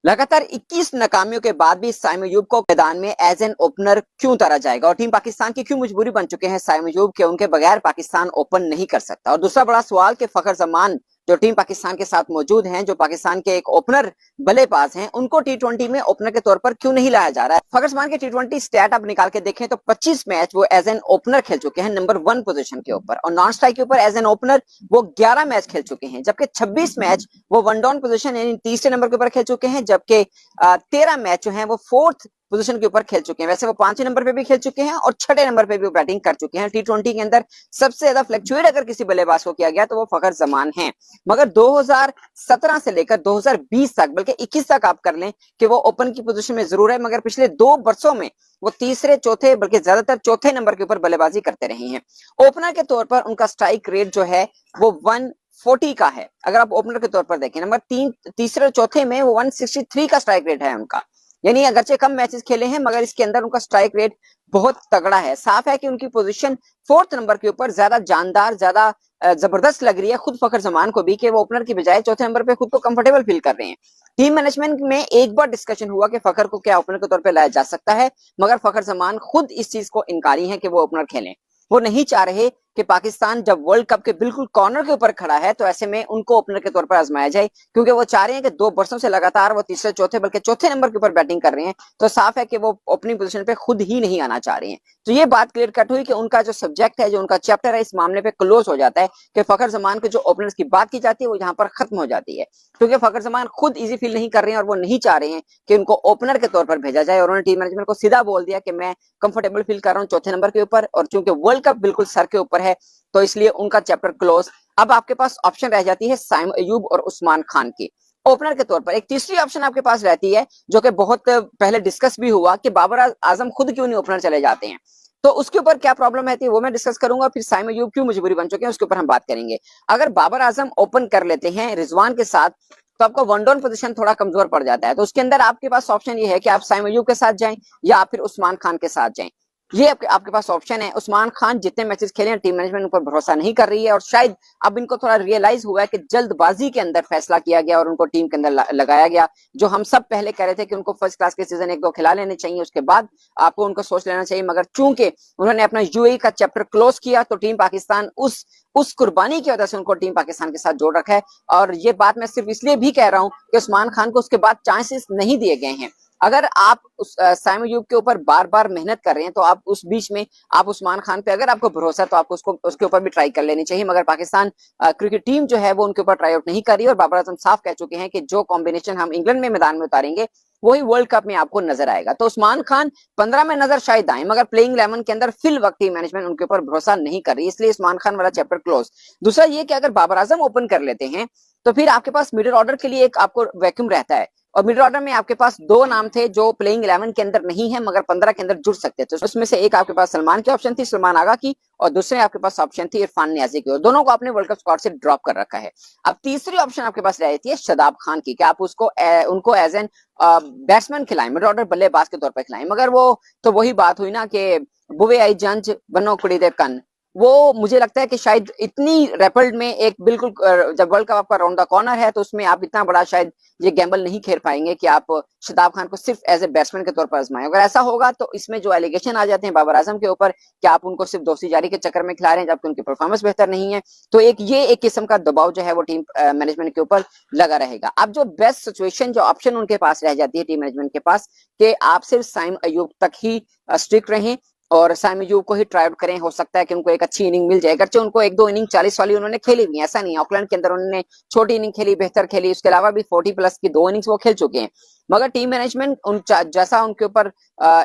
लगातार 21 नाकामियों के बाद भी साइम अयूब को मैदान में एज एन ओपनर क्यों उतारा जाएगा और टीम पाकिस्तान की क्यों मजबूरी बन चुके हैं साइम अयूब के उनके बगैर पाकिस्तान ओपन नहीं कर सकता। और दूसरा बड़ा सवाल कि फखर जमान जो टीम पाकिस्तान के साथ मौजूद हैं, जो पाकिस्तान के एक ओपनर बल्लेबाज हैं, उनको टी20 में ओपनर के तौर पर क्यों नहीं लाया जा रहा है। फखर जमान के टी20 स्टैट आप निकाल के देखें तो 25 मैच वो एज एन ओपनर खेल चुके हैं नंबर 1 पोजीशन के ऊपर, और नॉन स्ट्राइक के ऊपर एज एन ओपनर वो 11 मैच खेल चुके हैं, जबकि 26 मैच वो वन डाउन पोजीशन यानी तीसरे नंबर के ऊपर खेल चुके हैं, जबकि 13 मैच जो हैं वो 4th पोजीशन के ऊपर खेल चुके हैं। वैसे वो 5वें नंबर पे भी खेल चुके हैं और 6ठे नंबर पे भी बैटिंग कर चुके हैं। टी20 के अंदर सबसे ज्यादा फ्लक्चुएट अगर किसी बल्लेबाज को किया गया तो वो फखर जमान है। मगर 2017 से लेकर 2020 तक, बल्कि 21 तक आप कर लें कि वो ओपन की पोजीशन में जरूर है, मगर पिछले 2 वर्षों में वो तीसरे चौथे बल्कि ज्यादातर चौथे नंबर के ऊपर बल्लेबाजी करते रहे हैं। ओपनर के तौर पर उनका स्ट्राइक रेट जो है वो 140 का है। अगर आप ओपनर के तौर पर देखें नंबर 3 तीसरे और चौथे में वो 163 का स्ट्राइक रेट है उनका, यानी अगरचे कम मैचेस खेले हैं मगर इसके अंदर उनका स्ट्राइक रेट बहुत तगड़ा है। साफ है कि उनकी पोजीशन 4th नंबर के ऊपर ज्यादा जानदार, ज्यादा जबरदस्त लग रही है खुद फखर जमान को भी कि वो ओपनर की बजाय चौथे नंबर पे खुद को कंफर्टेबल फील कर रहे हैं। टीम मैनेजमेंट में एक बार डिस्कशन हुआ कि फखर को क्या ओपनर के तौर पे लाया जा सकता है, मगर फखर जमान खुद इस चीज को इनकारी है कि वो ओपनर खेलें। वो नहीं चाह रहे कि पाकिस्तान जब वर्ल्ड कप के बिल्कुल कॉर्नर के ऊपर खड़ा है तो ऐसे में उनको ओपनर के तौर पर आजमाया जाए, क्योंकि वो चाह रहे हैं कि 2 वर्षों से लगातार वो तीसरे चौथे बल्कि चौथे नंबर के ऊपर बैटिंग कर रहे हैं, तो साफ है कि वो ओपनिंग पोजीशन पे खुद ही नहीं आना चाह रहे हैं। तो ये बात क्लियर कट हुई कि उनका जो सब्जेक्ट है, जो उनका चैप्टर है, इस मामले पे क्लोज हो जाता है कि फखर जमान के जो ओपनर्स की बात की जाती है वो यहाँ पर खत्म हो जाती है, क्योंकि फखर जमान खुद इजी फील नहीं कर रहे हैं और वो नहीं चाह रहे हैं कि उनको ओपनर के तौर पर भेजा जाए। और उन्होंने टीम मैनेजमेंट को सीधा बोल दिया कि मैं कंफर्टेबल फील कर रहा हूँ चौथे नंबर के ऊपर, और चूंकि वर्ल्ड कप बिल्कुल सर के ऊपर है तो इसलिए उनका चैप्टर क्लोज। अब आपके पास ऑप्शन रह जाती है साइम अयूब और उस्मान खान की ओपनर के तौर पर। एक तीसरी ऑप्शन आपके पास रहती है जो कि बहुत पहले डिस्कस भी हुआ कि बाबर आजम खुद क्यों नहीं ओपनर चले जाते हैं, तो उसके ऊपर क्या प्रॉब्लम रहती है वो मैं डिस्कस करूंगा। फिर साइम अयूब क्यों मजबूरी बन चुके हैं उसके ऊपर हम बात करेंगे। अगर बाबर आजम ओपन कर लेते हैं रिजवान के साथ तो आपका वन डाउन पोजीशन थोड़ा कमजोर पड़ जाता है, तो उसके अंदर आपके पास ऑप्शन ये है कि आप साइम अयूब के साथ जाएं या फिर उस्मान खान के साथ जाएं। ये आपके पास ऑप्शन है। उस्मान खान जितने मैचेस खेले हैं टीम मैनेजमेंट उन पर भरोसा नहीं कर रही है, और शायद अब इनको थोड़ा रियलाइज हुआ है कि जल्दबाजी के अंदर फैसला किया गया और उनको टीम के अंदर लगाया गया। जो हम सब पहले कह रहे थे कि उनको फर्स्ट क्लास के सीजन 1-2 खिला लेने चाहिए, उसके बाद आपको उनको सोच लेना चाहिए, मगर चूंकि उन्होंने अपना यूएई का चैप्टर क्लोज किया तो टीम पाकिस्तान उस कुर्बानी की वजह से उनको टीम पाकिस्तान के साथ जोड़ रखा है। और ये बात मैं सिर्फ इसलिए भी कह रहा हूं कि उस्मान खान को उसके बाद चांसेस नहीं दिए गए हैं। अगर आप उस साइम अयूब के ऊपर बार बार मेहनत कर रहे हैं तो आप उस बीच में आप उस्मान खान पे अगर आपको भरोसा है तो आपको उसको उसके ऊपर भी ट्राई कर लेनी चाहिए, मगर पाकिस्तान क्रिकेट टीम जो है वो उनके ऊपर ट्राई आउट नहीं कर रही है। और बाबर आजम साफ कह चुके हैं कि जो कॉम्बिनेशन हम इंग्लैंड में मैदान में उतारेंगे वही वर्ल्ड कप में आपको नजर आएगा। तो उस्मान खान 15 में नजर शायद आए, मगर प्लेइंग 11 के अंदर फिल वक्त टीम मैनेजमेंट उनके ऊपर भरोसा नहीं कर रही, इसलिए उस्मान खान वाला चैप्टर क्लोज। दूसरा ये कि अगर बाबर आजम ओपन कर लेते हैं तो फिर आपके पास मिडिल ऑर्डर के लिए एक आपको वैक्यूम रहता है, और मिडिल ऑर्डर में आपके पास 2 नाम थे जो प्लेइंग 11 के अंदर नहीं है मगर 15 के अंदर जुड़ सकते थे। उसमें से एक आपके पास सलमान की ऑप्शन थी, सलमान आगा की, और दूसरे आपके पास ऑप्शन थी इरफान नियाजी की, और दोनों को आपने वर्ल्ड कप स्क्वाड से ड्रॉप कर रखा है। अब तीसरी ऑप्शन आपके पास रहती है शादाब खान की, कि आप उनको एज एन बैट्समैन खिलाएं, मिडिल ऑर्डर बल्लेबाज के तौर पर खिलाएं, मगर वो तो वही बात हुई ना कि बुवे आई जंज बनो कुड़ी दे कन। वो मुझे लगता है कि शायद इतनी रैपिड में एक बिल्कुल जब वर्ल्ड कप आपका राउंड द कॉर्नर है तो उसमें आप इतना बड़ा शायद ये गैम्बल नहीं खेल पाएंगे कि आप शादाब खान को सिर्फ एज ए बैट्समैन के तौर पर आजमाएं। अगर ऐसा होगा तो इसमें जो एलिगेशन आ जाते हैं बाबर आजम के ऊपर कि आप उनको सिर्फ दोस्ती जारी के चक्कर में खिला रहे हैं जबकि उनकी परफॉर्मेंस बेहतर नहीं है, तो एक किस्म का दबाव जो है वो टीम मैनेजमेंट के ऊपर लगा रहेगा। अब जो बेस्ट सिचुएशन, जो ऑप्शन उनके पास रह जाती है टीम मैनेजमेंट के पास, कि आप सिर्फ साइम अयूब तक ही स्ट्रिक्ट रहें और साइम अयूब को ही ट्राई आउट करें। हो सकता है कि उनको एक अच्छी इनिंग मिल जाए, अगरचे उनको 1-2 इनिंग 40 वाली उन्होंने खेली हुई, ऐसा नहीं है। ऑकलैंड के अंदर उन्होंने छोटी इनिंग खेली, बेहतर खेली, उसके अलावा भी 40 प्लस की 2 इनिंग्स वो खेल चुके हैं, मगर टीम मैनेजमेंट जैसा उनके ऊपर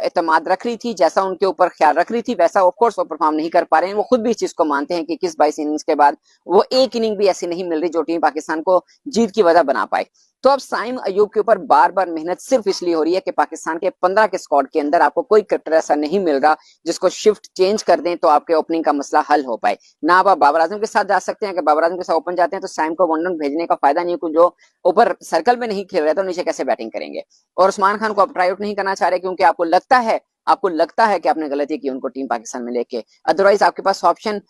एतमाद रख रही थी, जैसा उनके ऊपर ख्याल रख रही थी, वैसा ऑफ कोर्स वो परफॉर्म नहीं कर पा रहे हैं। वो खुद भी इस चीज को मानते हैं कि 21-22 इनिंग्स के बाद वो एक इनिंग भी ऐसी नहीं मिल रही जो टीम पाकिस्तान को जीत की वजह बना पाए। तो अब साइम अयूब के ऊपर बार बार मेहनत सिर्फ इसलिए हो रही है कि पाकिस्तान के 15 के स्क्वाड के अंदर आपको कोई क्रिकेटर ऐसा नहीं मिल रहा जिसको शिफ्ट चेंज कर दें तो आपके ओपनिंग का मसला हल हो पाए। ना आप बाबर आजम के साथ जा सकते हैं, अगर बाबर आजम के साथ ओपन जाते हैं तो साइम को वन डाउन भेजने का फायदा नहीं, जो ऊपर सर्कल में नहीं खेल रहे तो नीचे कैसे बैटिंग करेंगे। और उस्मान खान को आप ट्राई आउट नहीं करना चाह रहे क्योंकि आपको लगता है आपको लगता है कि आपने गलती की उनको टीम पाकिस्तान में लेके। अदरवाइज आपके पास ऑप्शन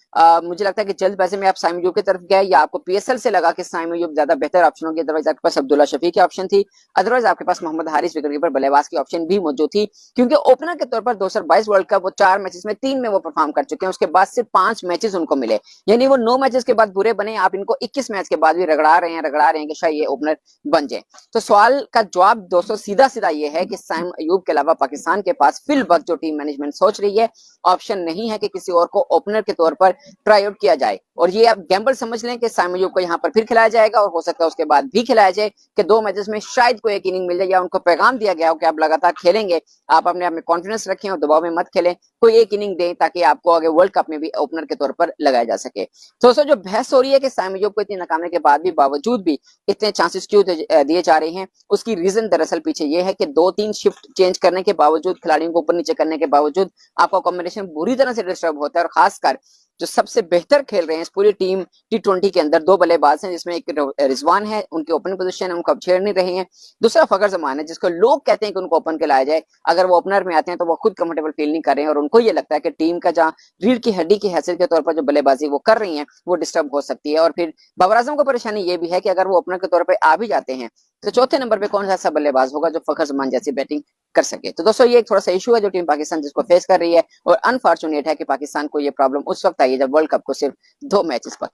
मुझे लगता है कि जल्दबाजी में आप साइम अयूब की तरफ गए, या आपको पीएसएल से लगा कि साइम अयूब ज्यादा बेहतर ऑप्शन होगी। अदरवाइज आपके पास अब्दुल्ला शफी की ऑप्शन थी, अदरवाइज आपके पास मोहम्मद हारिस विकेटकीपर बल्लेबाज की ऑप्शन भी मौजूद थी, क्योंकि ओपनर के तौर पर 2022 वर्ल्ड कप वो 4 मैचेस में 3 में वो परफॉर्म कर चुके हैं, उसके बाद सिर्फ 5 मैचेस उनको मिले, यानी वो 9 मैचेस के बाद बुरे बने। आप इनको 21 मैच के बाद भी रगड़ा रहे हैं कि शायद ये ओपनर बन जाए। तो सवाल का जवाब दोस्तों सीधा सीधा ये है कि साइम अयूब के अलावा पाकिस्तान के पास फिल वक्त जो टीम मैनेजमेंट सोच रही है, ऑप्शन नहीं है कि किसी और को ओपनर के तौर पर ट्राई आउट किया जाए। और ये आप गैम्बल समझ लें कि साइम अयूब को यहाँ पर फिर खिलाया जाएगा, और हो सकता है उसके बाद भी खिलाया जाए कि 2 मैचेस में शायद कोई एक इनिंग मिल जाए, या उनको पैगाम दिया गया हो कि आप लगातार खेलेंगे, आप अपने आप में कॉन्फिडेंस रखें और दबाव में मत खेलें, कोई एक इनिंग दें ताकि आपको आगे वर्ल्ड कप में भी ओपनर के तौर पर लगाया जा सके। तो दोस्तों जो बहस हो रही है कि साइम अयूब को इतनी नाकामी के बाद भी बावजूद भी इतने चांसेस क्यों दिए जा रहे हैं, उसकी रीजन दरअसल पीछे ये है कि 2-3 शिफ्ट चेंज करने के बावजूद, खिलाड़ियों को ऊपर नीचे करने के बावजूद आपका कॉम्बिनेशन बुरी तरह से डिस्टर्ब होता है। और खासकर जो सबसे बेहतर खेल रहे हैं इस पूरी टीम टी20 के अंदर, 2 बल्लेबाज हैं जिसमें एक रिजवान है, उनकी ओपनिंग पोजीशन है, उनको अब छेड़ नहीं रहे हैं। दूसरा फखर जमान है, जिसको लोग कहते हैं कि उनको ओपन के लाया जाए, अगर वो ओपनर में आते हैं तो वो खुद कंफर्टेबल फील नहीं कर रहे हैं, और उनको ये लगता है कि टीम का जहां रीढ़ की हड्डी की हैसियत के तौर पर जो बल्लेबाजी वो कर रही है वो डिस्टर्ब हो सकती है। और फिर बाबर आजम को परेशानी ये भी है कि अगर वो ओपनर के तौर पर आ भी जाते हैं तो चौथे नंबर पे कौन सा ऐसा बल्लेबाज होगा जो फखर जमान जैसी बैटिंग कर सके। तो दोस्तों ये एक थोड़ा सा इशू है जो टीम पाकिस्तान जिसको फेस कर रही है, और अनफॉर्चुनेट है कि पाकिस्तान को ये प्रॉब्लम उस वक्त आई है जब वर्ल्ड कप को सिर्फ 2 मैचेस बाकी।